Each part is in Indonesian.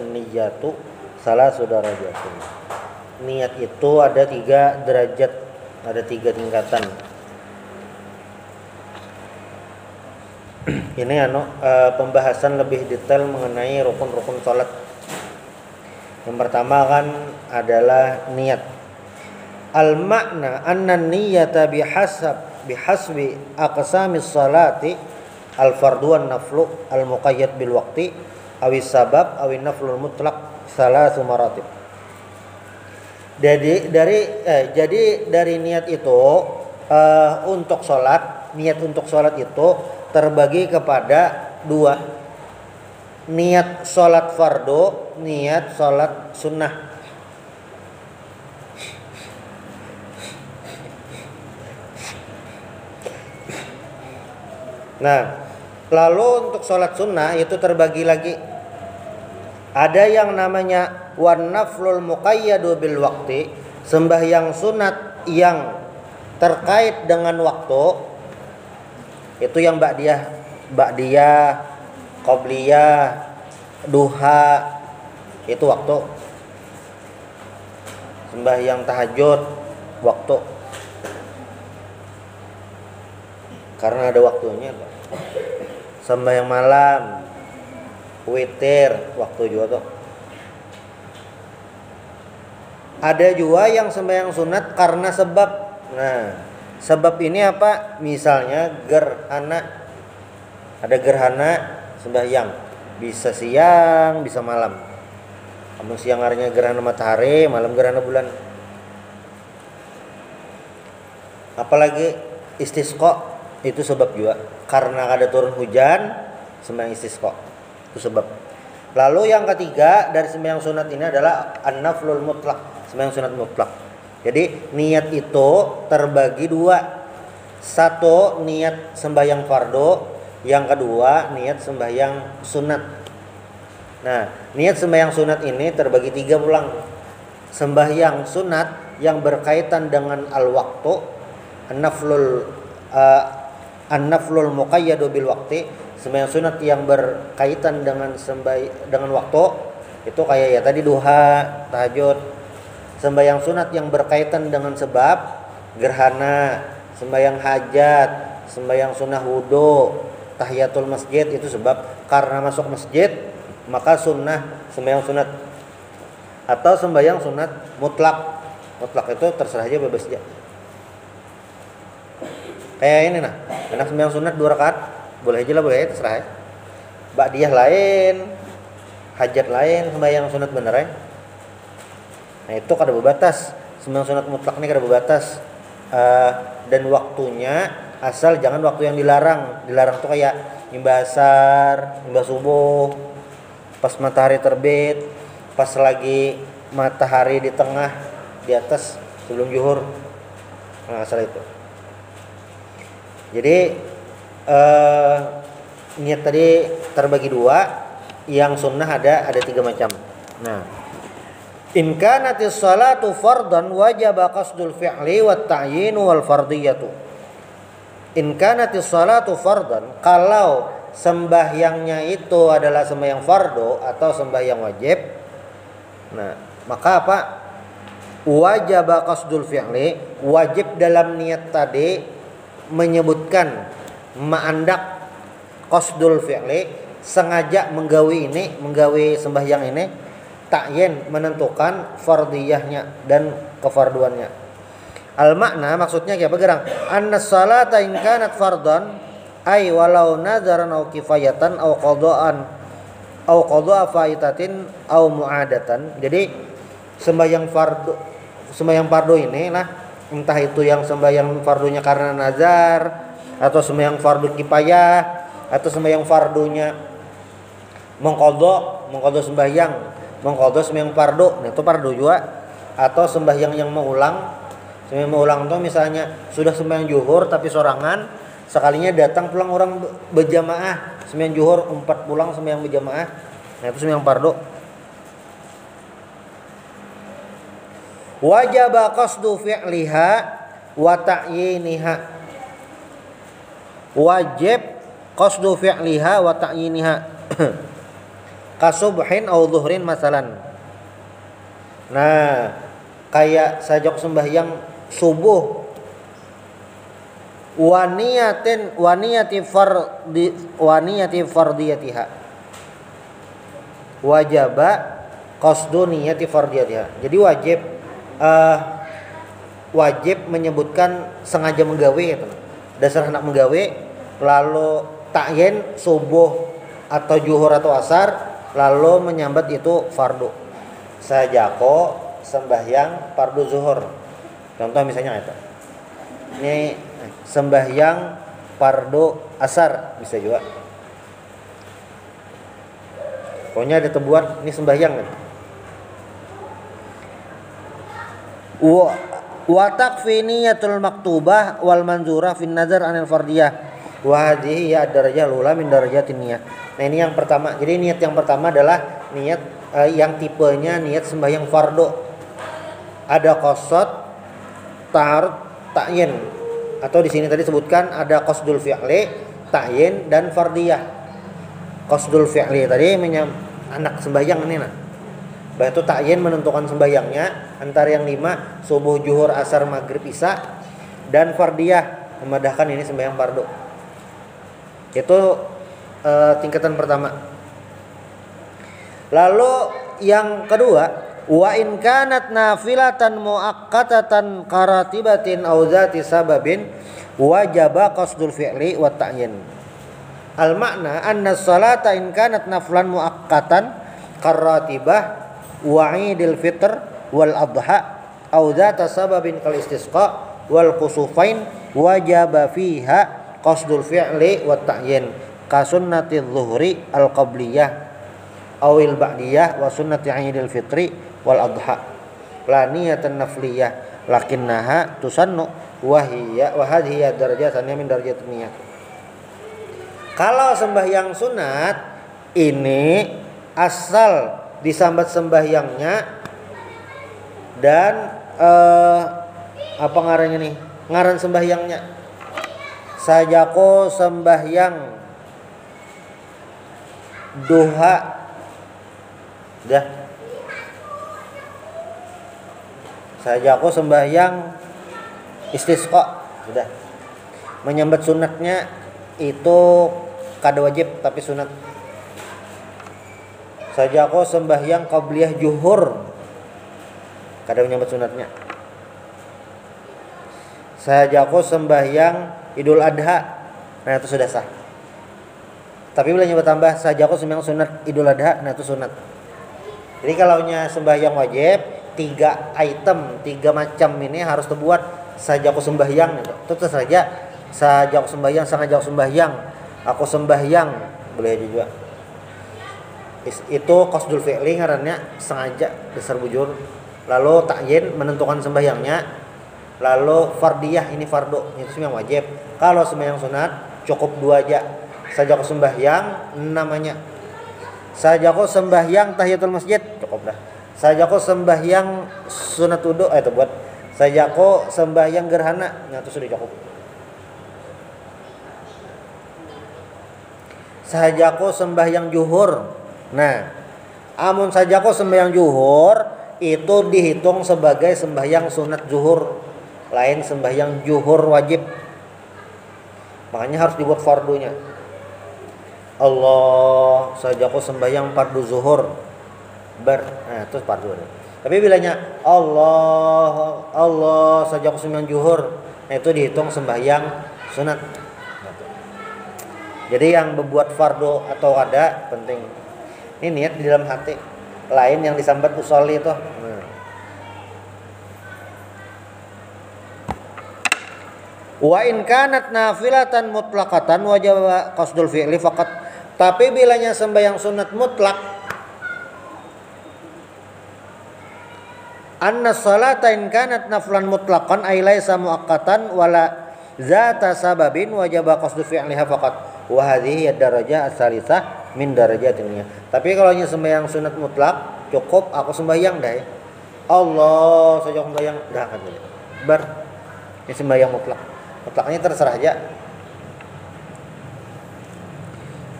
wan niyyatu salasu darajatun. Niat itu ada 3 derajat, ada 3 tingkatan. Ini pembahasan lebih detail mengenai rukun-rukun salat. Yang pertama kan adalah niat. Al makna anna niyyata bihasbi aqsamis salati al fardu wan naflu al muqayyad bil waqti awis sabab awin naflul mutlaq salasu maratib. Jadi dari niat itu untuk sholat, niat untuk sholat itu terbagi kepada 2. Niat sholat fardu, niat sholat sunnah. Nah, lalu untuk sholat sunnah itu terbagi lagi. Ada yang namanya wan naflul muqayyadu bil waqti, sembahyang sunat yang terkait dengan waktu. Itu yang ba'diyah, qobliyah, duha, itu waktu. Sembahyang tahajud waktu, karena ada waktunya. Sembahyang malam, witir, waktu juga tuh. Ada juga yang sembahyang sunat karena sebab. Nah, sebab ini apa? Misalnya gerhana. Ada gerhana sembahyang, bisa siang, bisa malam. Kamu siang harinya gerhana matahari, malam gerhana bulan. Apalagi istisqa, itu sebab juga. Karena ada turun hujan, sembahyang istisqa, itu sebab. Lalu yang ketiga dari sembahyang sunat ini adalah an-naflul mutlaq, sembahyang sunat mutlak. Jadi niat itu terbagi 2. 1 niat sembahyang fardu, yang kedua niat sembahyang sunat. Nah, niat sembahyang sunat ini terbagi 3 pulang. Sembahyang sunat yang berkaitan dengan al-waqtu, an-naflul muqayyadu bil waqti, sembahyang sunat yang berkaitan dengan waktu, itu kayak ya tadi duha, tahajud. Sembahyang sunat yang berkaitan dengan sebab, gerhana, sembahyang hajat, sembahyang sunnah wudu, tahiyatul masjid, itu sebab. Karena masuk masjid maka sunnah sembahyang sunat. Atau sembahyang sunat mutlak. Mutlak itu terserah aja, bebas aja. Kayak ini nah, enak sembahyang sunat 2 rakaat, boleh aja lah, boleh, terserah ya. Ba'diyah lain, hajat lain, sembahyang sunat bener ya. Nah itu kada berbatas. Sembahyang sunat mutlak ini kada berbatas. Dan waktunya asal jangan waktu yang dilarang. Dilarang tuh kayak imbah asar, imbah subuh, pas matahari terbit, pas lagi matahari di tengah, di atas, sebelum zuhur. Nah asal itu. Jadi niat tadi terbagi 2. Yang sunnah ada 3 macam. Nah, in kanatis salatu fardan wajaba qasdul fi'li wat ta'yin wal fardiyatu. In kanatis salatu fardan, kalau sembahyangnya itu adalah sembahyang fardu atau sembahyang wajib, nah maka apa? Wajaba qasdul fi'li, wajib dalam niat tadi menyebutkan ma'andak qasdul fi'li, sengaja menggawe sembahyang ini, ta'yin menentukan fardiyahnya dan kefarduannya. Al makna maksudnya kayak bergerang. Annas salata in kanat fardan ay walau nazaran au kifayatan au qadaan au qada'a faitatin au mu'adatan. Jadi sembahyang fardu ini lah, entah itu yang sembahyang fardunya karena nazar, atau sembahyang fardu kifayah, atau sembahyang fardunya mengqadha sembahyang fardu, nah itu fardu juga. Atau sembahyang yang mengulang. Sembahyang mengulang itu misalnya sudah sembahyang zuhur tapi sorangan, sekalinya datang pulang orang berjamaah, sembahyang zuhur 4 pulang sembahyang berjamaah, nah itu sembahyang fardu. Wajaba qasdu fi'liha wa ta'yiniha. Wajib qasdu fi'liha wa ta'yiniha. kasubhin au dhuhrin masalan. Nah, kayak sajak sembahyang subuh waniyati fardiyatiha wajaba qasdu niyati fardiyatiha. Jadi wajib menyebutkan sengaja menggawe gitu. Dasar hendak menggawe lalu ta'yin subuh atau zuhur atau asar lalu menyambat itu fardu. Sajako sembahyang fardu zuhur. Contoh misalnya itu. Ini sembahyang fardu asar bisa juga. Pokoknya ada tebuan ini sembahyang kan. Wa takfi niyatul maktubah wal manzurah fin nazar anil fardiyah wa hadhihi ya darajah lula min darajatin niyah. Nah ini yang pertama. Jadi niat yang pertama adalah niat yang tipenya niat sembahyang fardu. Ada qasad, ta'arud, ta'yin. Atau di sini tadi sebutkan ada qasdul fi'li, ta'yin dan fardiyah. Qasdul fi'li tadi anak sembahyang ini nah. Bah itu ta'yin menentukan sembahyangnya antara yang 5 subuh, zuhur, asar, maghrib, isya, dan fardiyah memadahkan ini sembahyang fardu. Itu tingkatan pertama. Lalu yang kedua, wa in kanat nafilatan muaqqatatan karatibatin aw zati sababin wajaba qasdul fi'li wa ta'yin. Al makna anna salata in kanat naflan muaqqatan karatibah wa 'idil fitr wal adha aw zata sababin kal istisqa wal kusufain wajaba fiha qasdul fi'li wa ta'yin ka sunnati dhuhri al qabliyah awil ba'diyah wa sunnati 'idil fitri wal adha la niyatan nafliyah lakinnaha tusannu wa hadhihi darajatan min darajat niyah. Kalau sembahyang sunat ini asal disambat sembahyangnya dan apa ngarannya nih? Ngaran sembahyangnya. Sajako sembahyang duha. Dah. Sajako sembahyang istisqa. Sudah. Menyambat sunatnya itu kada wajib tapi sunat. Sajako sembahyang qabliyah zuhur kada menyambat sunatnya. Sajako sembahyang Idul Adha, nah itu sudah sah. Tapi bila nyoba tambah sajako sembahyang sunat Idul Adha, nah itu sunat. Jadi kalau sembahyang wajib 3 item, 3 macam ini harus terbuat sajako sembahyang itu. Itu saja sajako sembahyang, sangajako sembahyang, aku sembahyang boleh juga. Itu qasdul fi'li ngarannya sengaja dasar bujur. Lalu ta'yin menentukan sembahyangnya. Lalu fardiyah ini fardu, itu sembahyang wajib. Kalau sembahyang sunat cukup 2 aja. Sajako sembahyang namanya. Sajako sembahyang tahiyatul masjid cukup dah. Sajako sembahyang sunat wudu itu buat. Sajako sembahyang gerhana, nah itu sudah cukup. Sajako sembahyang zuhur. Nah, amun sajako sembahyang zuhur itu dihitung sebagai sembahyang sunat zuhur, lain sembahyang zuhur wajib. Makanya harus dibuat fardunya. Allah sajako sembahyang fardu zuhur. Nah, itu fardu. Tapi bilanya Allah sajako sembahyang zuhur, nah itu dihitung sembahyang sunat. Jadi yang membuat fardu atau ada penting. Ini niat di dalam hati. Lain yang disambat usolli itu. Wa in kanat nafilatan mutlaqatan wajaba qasdul fi'li faqat. Tapi bilanya sembahyang sunat mutlak, anna salata in kanat naflan mutlaqan ay laisa muaqqatan wala zata sababin wajaba qasdul fi'liha faqat. Wa hadhihi ad-darajah as-salisah min darajatin niyah. Tapi kalau sembahyang sunat mutlak cukup aku sembahyang dah. Allah saja sembahyang dah kan. Ini sembahyang mutlak. Mutlaknya terserah aja.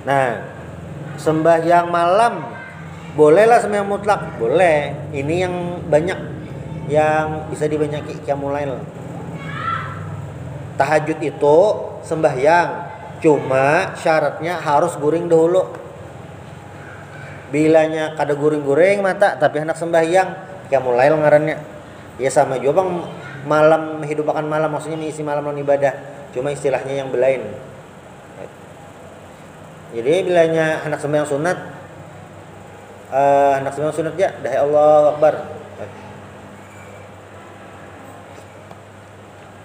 Nah, sembahyang malam Bolehlah sembahyang mutlak, boleh. Ini yang banyak yang bisa dibanyaki qiyamul lail. Tahajud itu sembahyang, cuma syaratnya harus guring dahulu. Bilanya kada guring-guring mata tapi hendak sembahyang, qiyamul lail ngarannya. Ya sama juga bang, malam hidupakan malam, maksudnya mengisi malam non ibadah, cuma istilahnya yang belain. Jadi bilanya hendak sembahyang sunat, hendak sembahyang sunat ya, dah Allahu Akbar.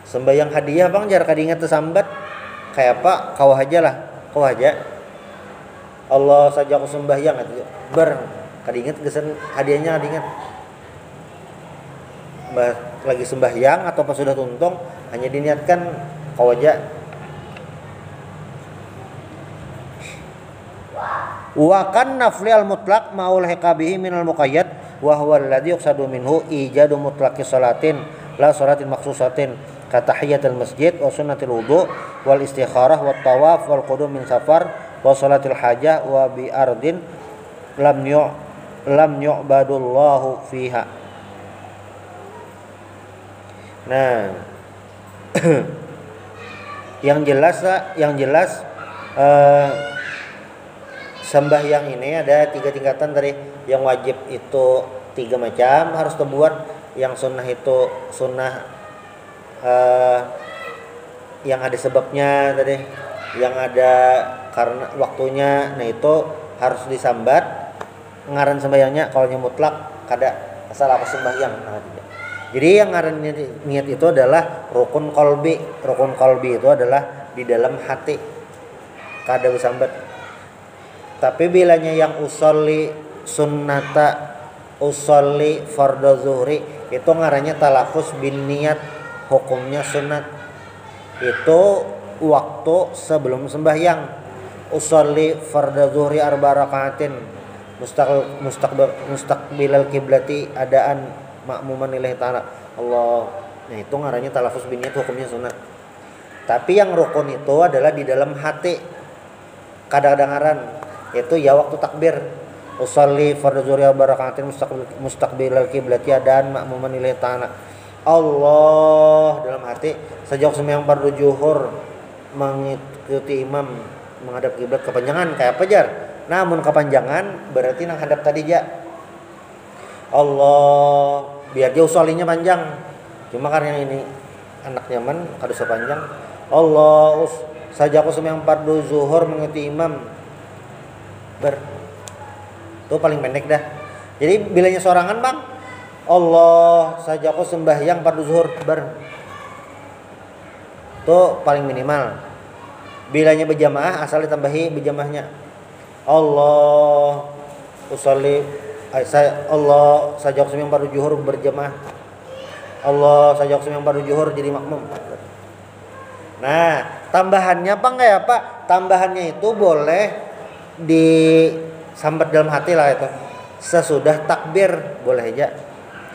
Sembahyang hadiah bang jar kadingat tersambat kayak apa kau aja lah, kau aja Allah saja aku sembahyang ber kadingat gesen hadiahnya kadingat lagi sembahyang atau pas sudah tuntung hanya diniatkan kau aja. Wa kan nafli al mutlaq ma'ul hikabihi minal muqayyad wa huwa alladhi yuqsadu minhu ijadu mutlaqi salatin la salatin maksusatin ka tahiyatul masjid wa sunnatil wudu wal istikharah wat tawaf wal qudum min safar wa salatil hajah wa bi ardin lam yu'badullahu fiha. Nah yang jelas sembahyang ini ada 3 tingkatan tadi. Yang wajib itu 3 macam harus terbuat. Yang sunnah itu sunnah yang ada sebabnya tadi, yang ada karena waktunya, nah itu harus disambat ngaran sembahyangnya. Kalau yang mutlak kada asal aku sembahyang. Nah, jadi yang ngaran niat itu adalah rukun qalbi. Rukun qalbi itu adalah di dalam hati, kada bersambat. Tapi bilanya yang usolli sunnata, usolli fardhu zuhri, itu ngarannya talafuz bin niat, hukumnya sunat. Itu waktu sebelum sembahyang. Usolli fardhu zuhri arba rakaatin mustaqbilal kiblati adaan makmuman lillahi ta'ala Allah. Nah itu ngarannya talafuz bin niat, hukumnya sunat. Tapi yang rukun itu adalah di dalam hati, kadang-kadang ngaran itu ya waktu takbir. Usolli fardhu zuhri arba rakaatin mustaqbilal kiblati adaan makmuman lillahi ta'ala Allah dalam hati. Sejak sembahyang fardhu zuhur mengikuti imam menghadap kiblat kepanjangan kayak apa jar? Namun kepanjangan berarti nang hadap tadi ja Allah, biar dia usollinya panjang. Cuma karena ini anak nyaman kada sepanjang. Allah sejak sembahyang fardhu zuhur mengikuti imam itu paling pendek dah. Jadi bilanya sorangan bang, Allah saja aku sembahyang fardhu zuhur itu paling minimal. Bilanya berjamaah asal ditambahi berjamaahnya. Allah usolli Allah saja aku sembahyang fardhu zuhur berjamaah. Allah saja aku sembahyang fardhu zuhur jadi makmum. Nah tambahannya apa kayak apa? Tambahannya itu boleh disambat dalam hati lah itu. Sesudah takbir boleh aja.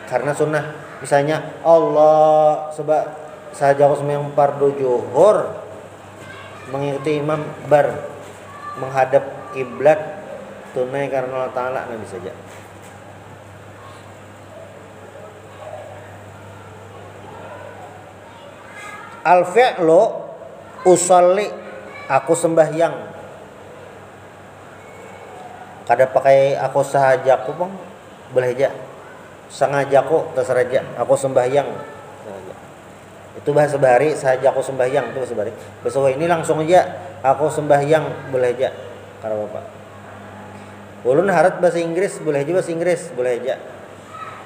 Karena sunnah. Misalnya Allah saja aku sembahyang fardhu zuhur mengikuti imam menghadap kiblat tunai karena Allah Ta'ala, nah bisa aja. Al-fi'lu usolli aku sembahyang. Kada pakai aku sahajaku bang, boleh aja. Sengajaku terserah aja. Aku sembahyang. Itu bahasa bahari, sahaja aku sembahyang itu bahasa bahari. Bahasa ini langsung aja aku sembahyang boleh aja. Karena Bapak. Ulun harap bahasa Inggris boleh aja, bahasa Inggris boleh aja.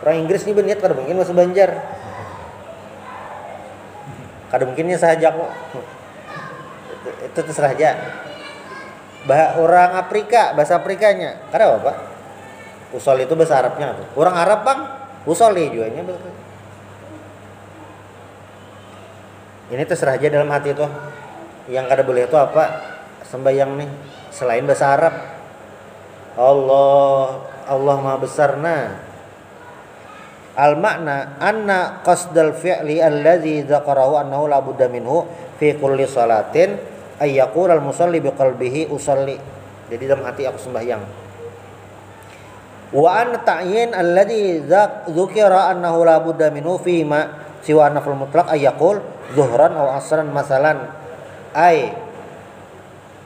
Orang Inggris ini berniat kada mungkin bahasa Banjar. Kada mungkinnya sahaja aku. Itu terserah aja. Orang Afrika, bahasa Afrikanya. Kada apa? Usol itu bahasa Arabnya. Orang Arab bang, usoli juanya. Ini terserah aja dalam hati itu. Yang kada boleh itu apa? Sembahyang nih selain bahasa Arab. Allah Maha Besar. Nah, al makna anna qasdal fi'li alladzi dzakarahu annahu la budda minhu fi kulli salatin ay yaqul al musalli biqalbihi usalli. Jadi dalam hati aku sembahyang. Wa an ta'yin alladhi dzukira annahu la budda minhu fi ma siwa nafl mutlaq ay yaqul zuhran aw asran masalan ay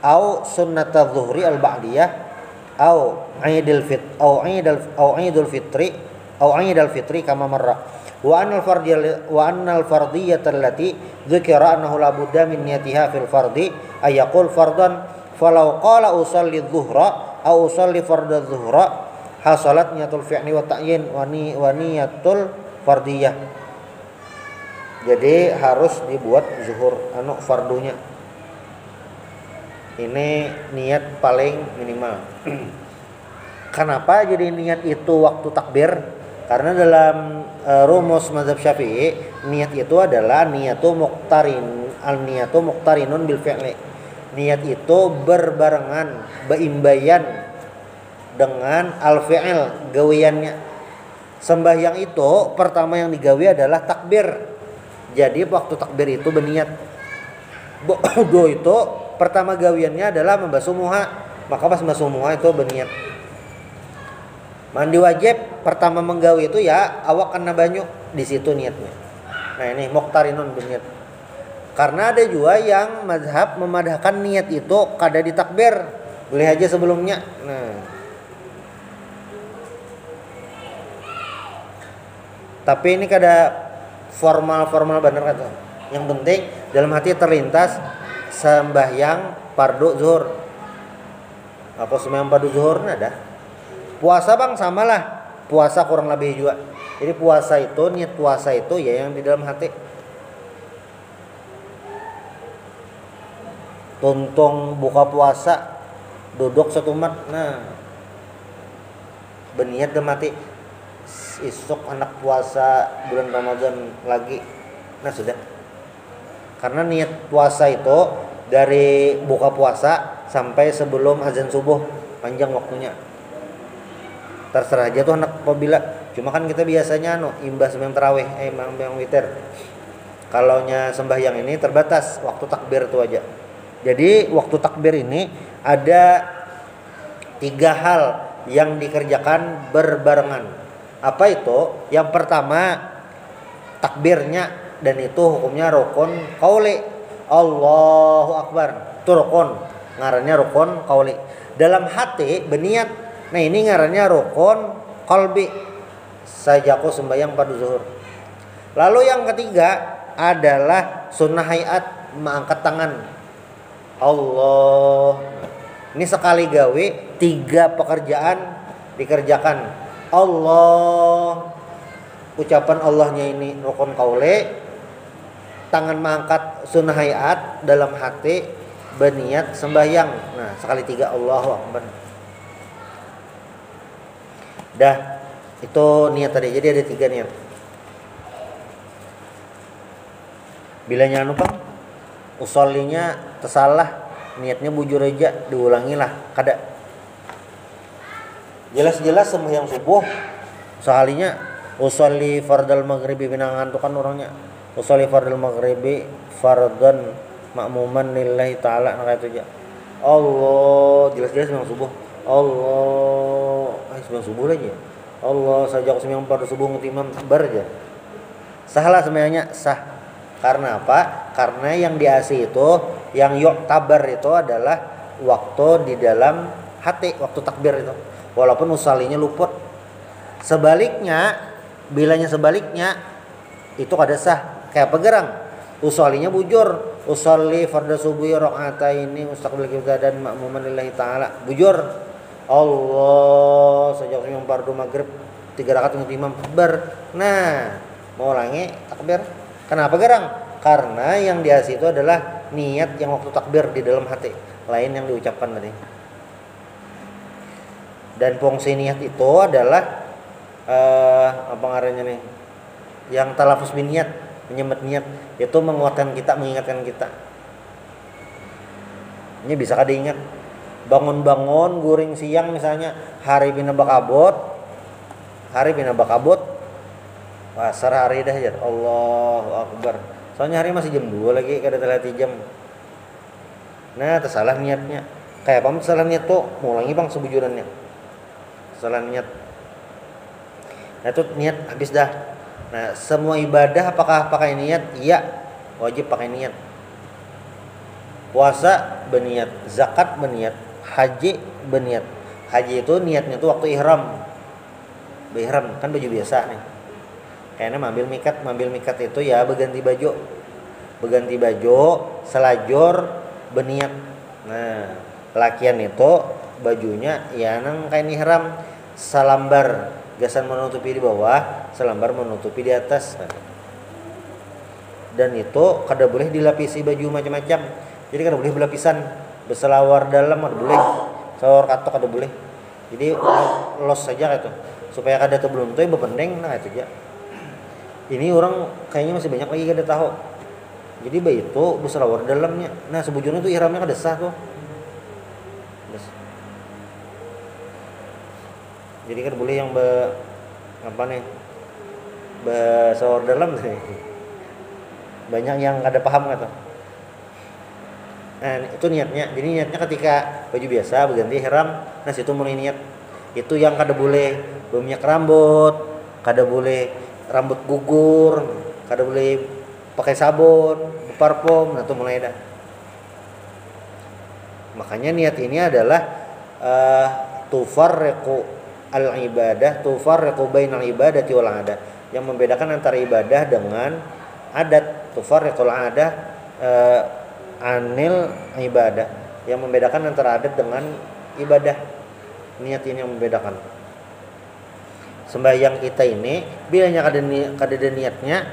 aw sunnat adh-dhuhri al-ba'diyah aw idul fitri kama marra wa anna al-fardiyyah allati dzukira annahu la budda min niyatiha fil fardi ay yaqul fardan falau qala usalli adh-dhuhra aw usalli fardadh dhuhra hasalat niyatul fi'li wa ta'yin wa niyatul fardiyah. Jadi harus dibuat zuhur fardunya. Ini niat paling minimal. Kenapa jadi niat itu waktu takbir? Karena dalam rumus mazhab Syafi'i niat itu adalah niyatu muqtarinun bil fi'li. Niat itu berbarengan, beimbayan dengan al-fi'il gawiannya. Sembahyang itu pertama yang digawi adalah takbir. Jadi waktu takbir itu berniat. Wudu itu pertama gawiannya adalah membasuh muha. Maka pas membasuh muha itu berniat. Mandi wajib pertama menggawi itu ya awak kena banyu, di situ niatnya. Nah ini muqtarinun berniat. Karena ada juga yang mazhab memadahkan niat itu kada di takbir, boleh aja sebelumnya. Nah tapi ini kada formal bener kata. Yang penting dalam hati terlintas sembahyang fardu zuhur. Apa sembahyang fardu zuhur ada? Puasa bang samalah. Puasa kurang lebih juga. Jadi puasa itu niat puasa itu ya yang di dalam hati. Tuntung buka puasa duduk setumat. Nah berniat dalam hati. Isuk anak puasa bulan Ramadan lagi. Nah sudah. Karena niat puasa itu dari buka puasa sampai sebelum azan subuh, panjang waktunya. Terserah aja tuh anak apabila. Cuma kan kita biasanya imbas sembahyang tarawih, sembahyang witir. Kalaunya sembahyang ini terbatas waktu takbir itu aja. Jadi waktu takbir ini ada 3 hal yang dikerjakan berbarengan. Apa itu? Yang pertama takbirnya, dan itu hukumnya rukun qauli. Allahu Akbar. Itu rukun. Ngarannya rukun qauli. Dalam hati berniat. Nah ini ngarannya rukun qalbi. Sajaku sembahyang fardu zuhur. Lalu yang ketiga adalah sunnah hayat, mengangkat tangan. Allah. Ini sekali gawe 3 pekerjaan dikerjakan. Allah, ucapan Allahnya ini rukun qauli, tangan mengangkat sunnah hayat, dalam hati berniat sembahyang. Nah sekali 3 Allahu Akbar. Dah itu niat tadi. Jadi ada 3 niat. Bilanya bang usollinya tersalah, niatnya bujur aja, diulangilah kada. Jelas-jelas sembahyang subuh sehalinya usolli fardal maghribi binangan tuh kan orangnya usolli fardal maghribi fardan makmuman lillahi ta'ala. Nah kayak itu aja. Allah, jelas-jelas sembahyang subuh. Allah, sembahyang subuh aja. Allah saja aku sembahyang fardu subuh ngutimam bar aja. Sahlah sembahyangnya sah. Karena apa? Karena yang diasi itu, yang yu'tabar itu adalah waktu di dalam hati, waktu takbir itu. Walaupun usalinya luput. Sebaliknya, bilanya sebaliknya itu kada sah. Kayak pegerang. Usalinya bujur. Usolli farda subuhi rakaataini mustaqbil qiblah dan makmuman lillahi ta'ala. Bujur. Allah sejak yang fardu maghrib 3 rakaat untuk imam ber. Nah, mau ulangi takbir. Kenapa gerang? Karena yang diasi itu adalah niat yang waktu takbir di dalam hati, lain yang diucapkan tadi. Dan fungsi niat itu adalah apa ngarannya nih? Yang talafus bin niat, menyemat niat, itu menguatkan kita, mengingatkan kita. Ini bisa kada ingat. Bangun-bangun guring siang misalnya, hari bina bakabut. Pasar hari dah ya. Allahu Akbar. Soalnya hari masih jam 2 lagi, kada terlati jam. Nah, tersalah niatnya. Kayak apa tersalah niat tuh? Mulangi bang sebujurannya. Salah niat. Nah itu niat habis dah. Nah semua ibadah apakah pakai niat? Iya, wajib pakai niat. Puasa berniat, zakat berniat, haji berniat. Haji itu niatnya itu waktu ihram. Ihram kan baju biasa nih. Kayaknya mambil mikat itu ya berganti baju. Berganti baju, selajur, berniat. Nah, lakian itu bajunya ya nang kain ihram, salambar, gasan menutupi di bawah, salambar menutupi di atas. Nah. Dan itu kada boleh dilapisi baju macam-macam. Jadi kada boleh belapisan, berselawar dalam kada boleh, selawar katok kada boleh. Jadi los saja gitu. Supaya kada terbeluntai bependeng nah itu aja. Ini orang kayaknya masih banyak lagi kada tahu. Jadi bayi itu berselawar dalamnya. Nah sebujurnya tuh ihramnya kada sah tuh. Jadi kan boleh yang berselawar dalam sih. Banyak yang kada paham gitu. Nah itu niatnya. Jadi niatnya ketika baju biasa berganti ihram, nah situ mulai niat. Itu yang kada boleh berminyak rambut, kada boleh rambut gugur, kada boleh pakai sabun, parfum, nah itu mulai dah. Makanya niat ini adalah tufarriqu al-ibadah, tufarriqu bainal ibadati wal adah, yang membedakan antara ibadah dengan adat. Tufarriqul adah anil ibadah, yang membedakan antara adat dengan ibadah. Niat ini yang membedakan. Sembahyang kita ini bilanya kada ada niatnya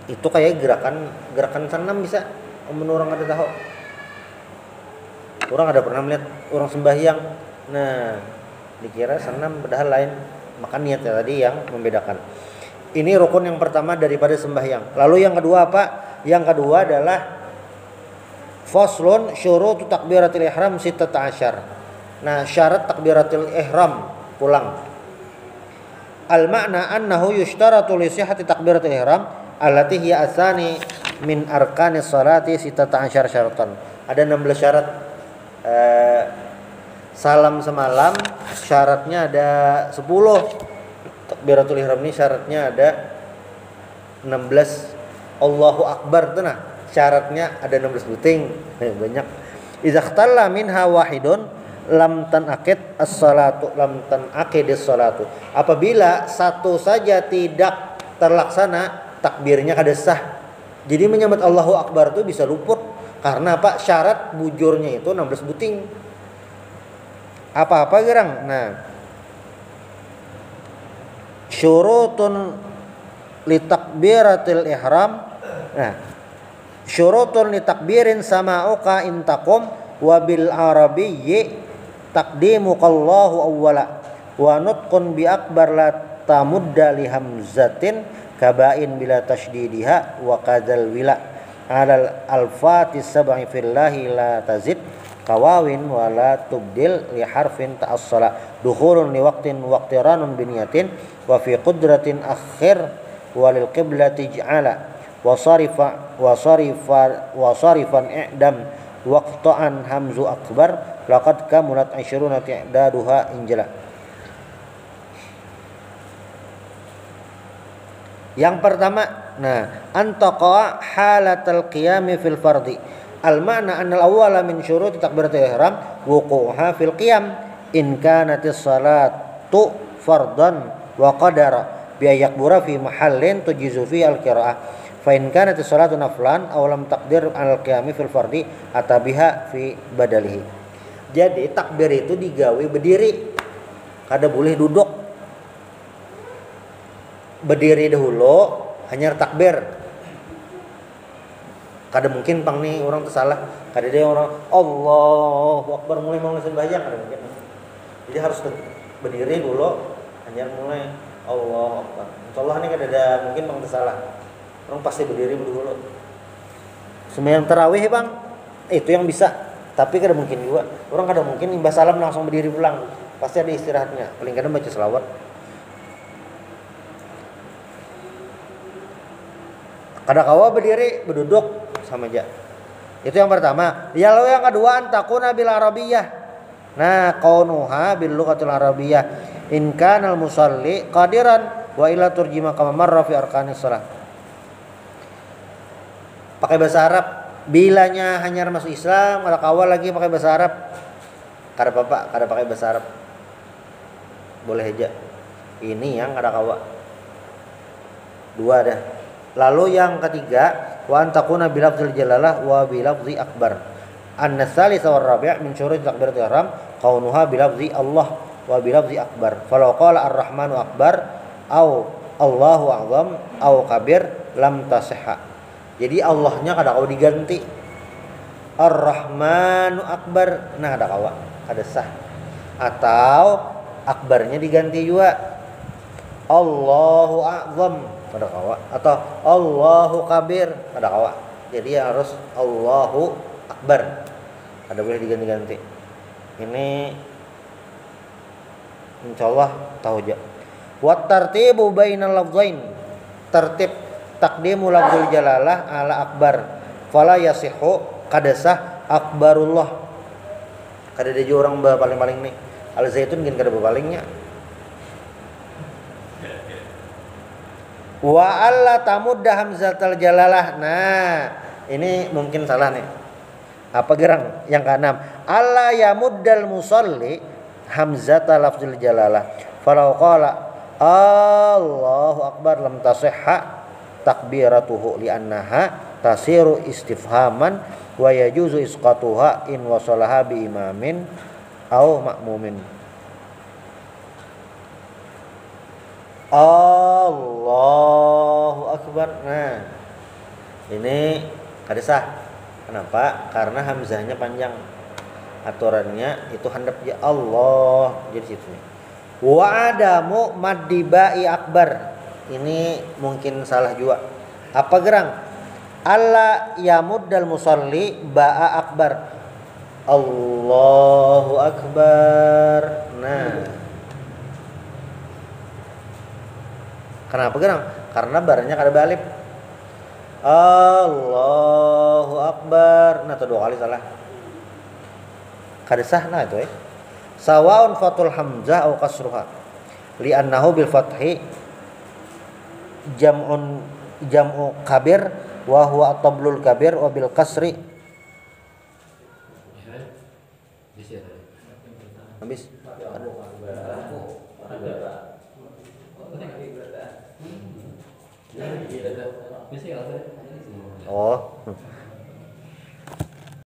itu kayak gerakan senam bisa menurut orang ada tahu. Orang ada pernah melihat orang sembahyang, nah dikira senam padahal lain. Maka niatnya tadi yang membedakan. Ini rukun yang pertama daripada sembahyang. Lalu yang kedua apa? Yang kedua adalah faslun syurutu takbiratul ihram 16. Nah, syarat takbiratul ihram pulang. Al makna annahu yushtaratu li sihhati takbiratul ihram allati hiya asani min arkanis salati 16 syaratan. Ada 16 syarat. Salam semalam syaratnya ada 10. Takbiratul ihram ini syaratnya ada 16. Allahu akbar tuh nah syaratnya ada 16 buting. Banyak. Idza ikhtalla minha wahidun lam tanaqid as-salatu lam tanaqidis salatu. Apabila satu saja tidak terlaksana, takbirnya kada sah. Jadi menyebut Allahu akbar itu bisa luput karena apa? Syarat bujurnya itu 16 buting. Apa-apa gerang. Nah, syurutun li takbiratil ihram. Nah, syurutun li takbirin sama'uka intakum wa bil arabiyyi taqdimukallahu awwala wa nutqun bi akbar la tamudda li hamzatin kabain bila tashdidiha wa qadzal wila alal alfatis sab'i fillahi la tazid kawawin wala tubdil li harfin ta'assala dukhulun li waqtin waqtiranun biniyatin wa fi qudratin akhir walil qiblati ja'ala wa sarifan i'dam waqta'an hamzu akbar laqad kamulat 20 ta'daduha injala. Yang pertama, nah antaqa halatal qiyami fil fardhi. Al-ma'na anna al-awwala min syuruti takbiratul ihram wuqu'uha fil qiyam in kanatis salatu fardan wa qadara bi yakbura fi mahallin tujizu fi al-qira'ah fa in kanatis salatu naflan aw lam taqdir al-qiyami fil fardhi atabiha fi badalihi. Jadi takbir itu digawe berdiri, kada boleh duduk. Berdiri dahulu hanya takbir. Kada mungkin pang nih orang tersalah. Kada dia orang Allahu Akbar mulai sembahyang kada mungkin. Jadi harus berdiri dulu hanya mulai Allahu Akbar. Insyaallah ini kada ada mungkin pang tersalah. Orang pasti berdiri dulu. Sembahyang tarawih bang, itu yang bisa. Tapi kada mungkin juga. Orang kada mungkin imbas salam langsung berdiri pulang. Pasti ada istirahatnya. Paling kadang baca selawat. Kada kawa berdiri, berduduk sama aja. Itu yang pertama. Ya lalu yang kedua antakuna bil arabiyyah. Nah, qaunuha bil lughatil arabiyyah. In kana al musalli qadiran wa illa turjima kama marra fi arkanis shalah. Pakai bahasa Arab. Bilanya hanyar masuk Islam, kalau kawal lagi pakai bahasa Arab. Kada apa-apa, kada pakai bahasa Arab. Boleh aja. Ini yang kada kawa. Dua dah. Lalu yang ketiga, wa antakuna bilafzil jalalah wa bilafzi akbar. An-tsalits wa ar-rabi' min syurut takbiratul ihram kaunuha bilafzi Allah wa bilafzi akbar. Falau qala ar-rahmanu akbar au Allahu a'zam au kabir lam tasihha. Jadi Allahnya kada kawa diganti. Ar-Rahmanu akbar. Nah kada kawa, kada sah. Atau akbarnya diganti juga. Allahu a'zam, kada kawa. Atau Allahu kabir, kada kawa. Jadi harus Allahu akbar. Kada boleh diganti-ganti. Ini insyaallah tahu aja. Wa tartibu bainal lafzain. Tertib takdimu lafzul jalalah ala akbar fala yasihu kadasah akbarullah. Kada ada orang paling-paling nih al zaitun gin kada palingnya. Wa alla tamudda hamzatal jalalah. Nah ini mungkin salah nih. Apa gerang yang keenam, alla yamuddal musalli hamzatal lafzul jalalah falau qala Allahu akbar lam tasihha takbiratuhu li'annaha tasiru istifhaman wa yajuzu isqatuha in wasalaha bi imamin au makmumin. Allahu akbar. Nah ini kada sah. Kenapa? Karena hamzahnya panjang. Aturannya itu handap ya Allah jadi situ. Wa adamu maddibai akbar. Ini mungkin salah juga. Apa gerang? Alla yamuddal musalli ba'a akbar. Allahu akbar. Nah. Kenapa gerang? Karena baranya kada balif. Allahu akbar. Nah, itu dua kali salah. Kada sah nah itu Sawaun fatul hamzah au kasruha. Li'annahu bil fathi jam'u kabir wa huwa at-tablul kabir wa bil kasri habis oh